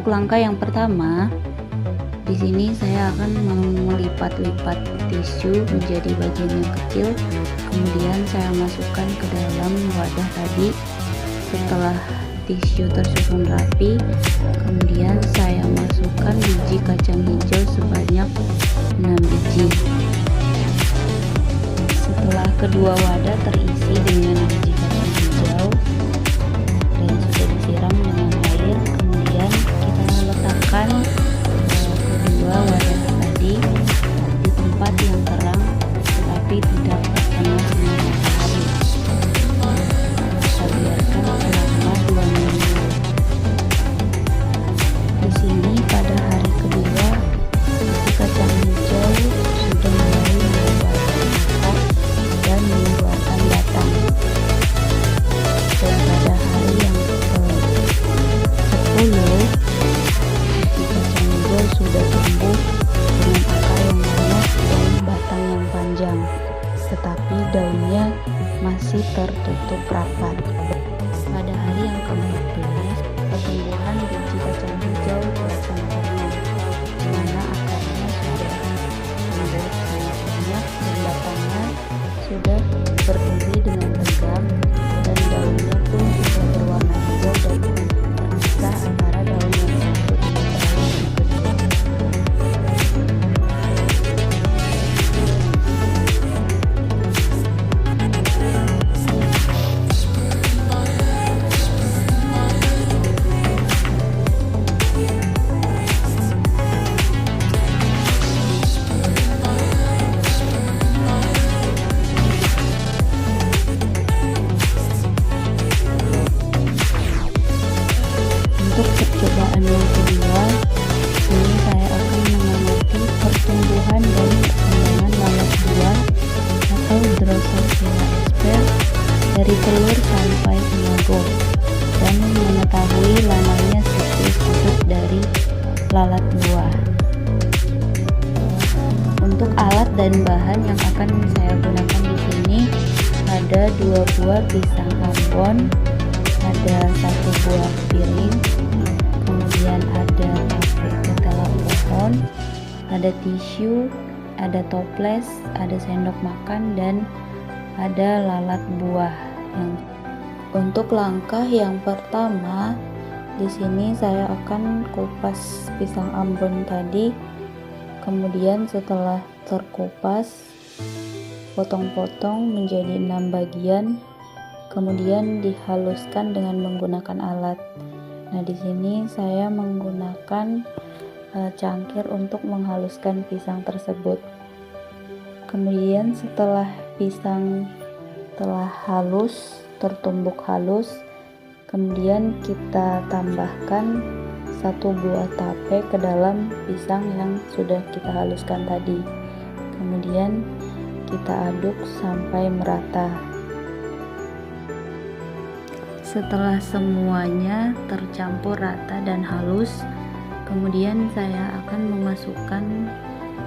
langkah yang pertama, di sini saya akan melipat-lipat tisu menjadi bagian yang kecil, kemudian saya masukkan ke dalam wadah tadi. Setelah tisu tersusun rapi, kemudian saya masukkan biji kacang hijau sebanyak 6 biji. Setelah kedua wadah terisi dengan biji kacang hijau dan sudah disiram dengan air, kemudian kita letakkan kedua wadah tadi di tempat yang terang tetapi tidak terkena sinar matahari. Kita biarkan selama 2 minggu. Di sini pada hari kedua biji kacang hijau sudah mulai mengeluarkan akar dan mengeluarkan batang. Dan pada hari yang ke-10 biji kacang hijau sudah tumbuh dengan akar yang banyak dan batang yang panjang, tetapi daunnya masih tertutup rapat. Pada hari yang ke-14 pertumbuhan biji kacang hijau telah sempurna, di mana akarnya sudah tumbuh sangat banyak dan batangnya sudah berdiri dengan tegak dan daunnya pun sudah berwarna hijau dan terpisah antara daun yang satu dengan daun yang kedua. Untuk percobaan yang kedua, ini saya akan mengamati pertumbuhan dan perkembangan lalat buah atau Drosophila sp dari telur sampai imago dan mengetahui lamanya siklus hidup dari lalat buah. Untuk alat dan bahan yang akan saya gunakan di sini ada 2 buah pisang Ambon, ada 1 buah piring, kemudian ada tape ketela pohon, ada tisu, ada toples, ada sendok makan, dan ada lalat buah. Untuk langkah yang pertama, di sini saya akan kupas pisang Ambon tadi. Kemudian setelah terkupas, potong-potong menjadi 6 bagian. Kemudian dihaluskan dengan menggunakan alat. Nah, di sini saya menggunakan cangkir untuk menghaluskan pisang tersebut. Kemudian setelah pisang telah halus, tertumbuk halus, kemudian kita tambahkan 1 buah tape ke dalam pisang yang sudah kita haluskan tadi. Kemudian kita aduk sampai merata. Setelah semuanya tercampur rata dan halus, kemudian saya akan memasukkan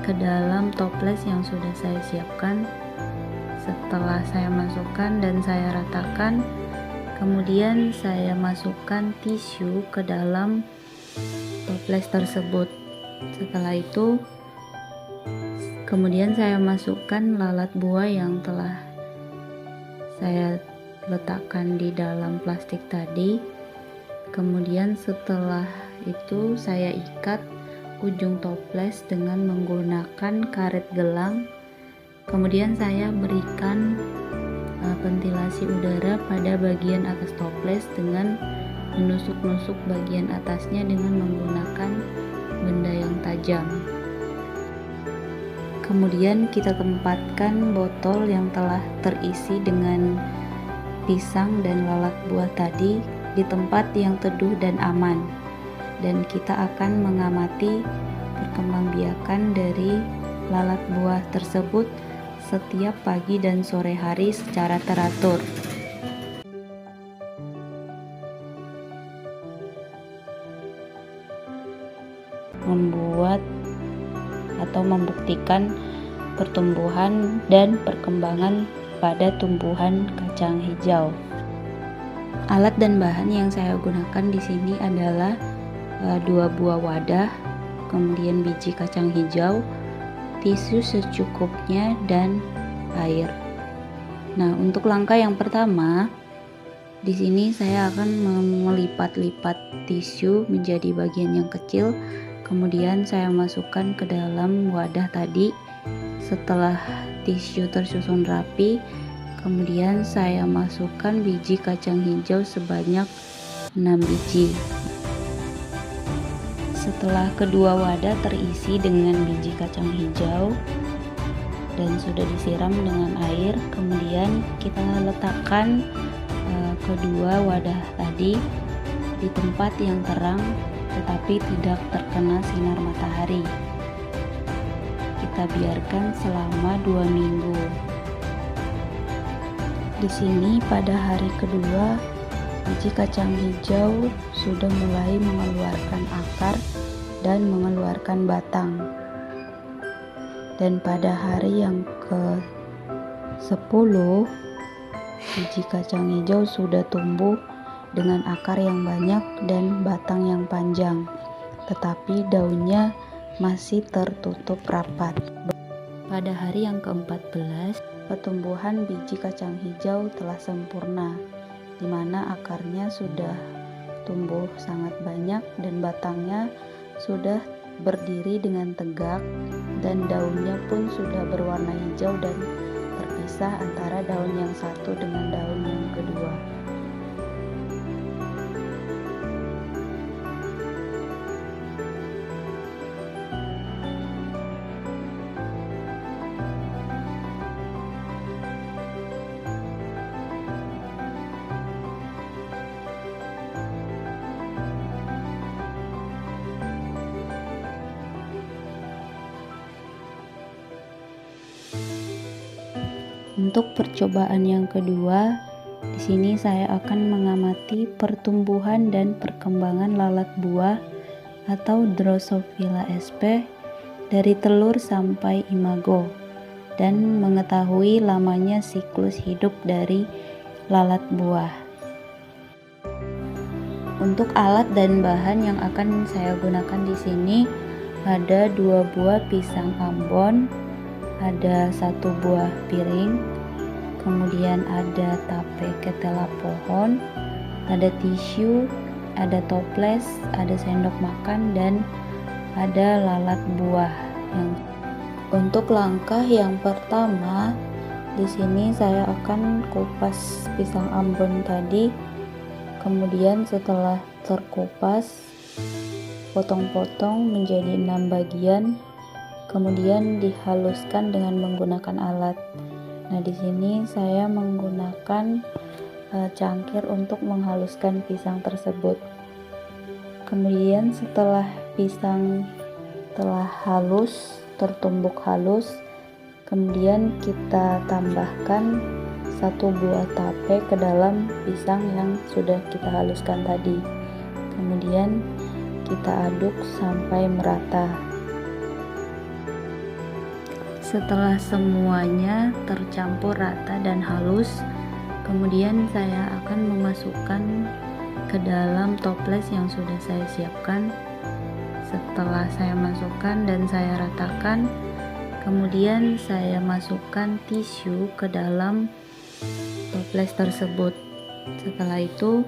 ke dalam toples yang sudah saya siapkan. Setelah saya masukkan dan saya ratakan, kemudian saya masukkan tisu ke dalam toples tersebut. Setelah itu, kemudian saya masukkan lalat buah yang telah saya letakkan di dalam plastik tadi. Kemudian setelah itu saya ikat ujung toples dengan menggunakan karet gelang. Kemudian saya berikan ventilasi udara pada bagian atas toples dengan menusuk-nusuk bagian atasnya dengan menggunakan benda yang tajam. Kemudian kita tempatkan botol yang telah terisi dengan pisang dan lalat buah tadi di tempat yang teduh dan aman, dan kita akan mengamati perkembangbiakan dari lalat buah tersebut setiap pagi dan sore hari secara teratur. Membuat atau membuktikan pertumbuhan dan perkembangan pada tumbuhan kacang hijau. Alat dan bahan yang saya gunakan di sini adalah 2 buah wadah, kemudian biji kacang hijau, tisu secukupnya, dan air. Nah, untuk langkah yang pertama, di sini saya akan melipat-lipat tisu menjadi bagian yang kecil, kemudian saya masukkan ke dalam wadah tadi. Setelah tisu tersusun rapi, kemudian saya masukkan biji kacang hijau sebanyak 6 biji. Setelah kedua wadah terisi dengan biji kacang hijau dan sudah disiram dengan air, kemudian kita letakkan kedua wadah tadi di tempat yang terang tetapi tidak terkena sinar matahari. Kita biarkan selama 2 minggu. Di sini pada hari kedua, biji kacang hijau sudah mulai mengeluarkan akar dan mengeluarkan batang. Dan pada hari yang ke-10, biji kacang hijau sudah tumbuh dengan akar yang banyak dan batang yang panjang, tetapi daunnya masih tertutup rapat. Pada hari yang ke-14, pertumbuhan biji kacang hijau telah sempurna, di mana akarnya sudah tumbuh sangat banyak dan batangnya sudah berdiri dengan tegak, dan daunnya pun sudah berwarna hijau dan terpisah antara daun yang satu dengan daun yang kedua. Untuk percobaan yang kedua, di sini saya akan mengamati pertumbuhan dan perkembangan lalat buah atau Drosophila sp dari telur sampai imago dan mengetahui lamanya siklus hidup dari lalat buah. Untuk alat dan bahan yang akan saya gunakan di sini ada 2 buah pisang Ambon, ada 1 buah piring, kemudian ada tape ketela pohon, ada tisu, ada toples, ada sendok makan, dan ada lalat buah. Untuk langkah yang pertama, di sini saya akan kupas pisang Ambon tadi. Kemudian setelah terkupas, potong-potong menjadi 6 bagian. Kemudian dihaluskan dengan menggunakan alat. Nah, di sini saya menggunakan cangkir untuk menghaluskan pisang tersebut. Kemudian setelah pisang telah halus, tertumbuk halus, kemudian kita tambahkan 1 buah tape ke dalam pisang yang sudah kita haluskan tadi. Kemudian kita aduk sampai merata. Setelah semuanya tercampur rata dan halus, kemudian saya akan memasukkan ke dalam toples yang sudah saya siapkan. Setelah saya masukkan dan saya ratakan, kemudian saya masukkan tisu ke dalam toples tersebut. Setelah itu,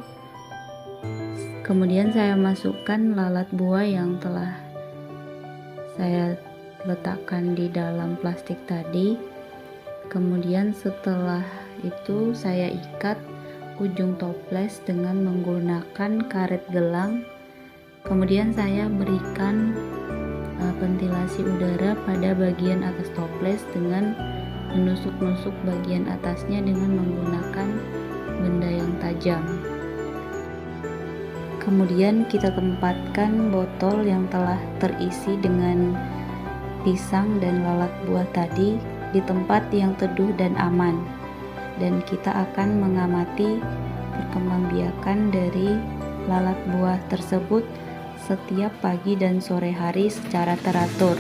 kemudian saya masukkan lalat buah yang telah saya letakkan di dalam plastik tadi. Kemudian setelah itu saya ikat ujung toples dengan menggunakan karet gelang. Kemudian saya berikan ventilasi udara pada bagian atas toples dengan menusuk-nusuk bagian atasnya dengan menggunakan benda yang tajam. Kemudian kita tempatkan botol yang telah terisi dengan pisang dan lalat buah tadi di tempat yang teduh dan aman, dan kita akan mengamati perkembangbiakan dari lalat buah tersebut setiap pagi dan sore hari secara teratur.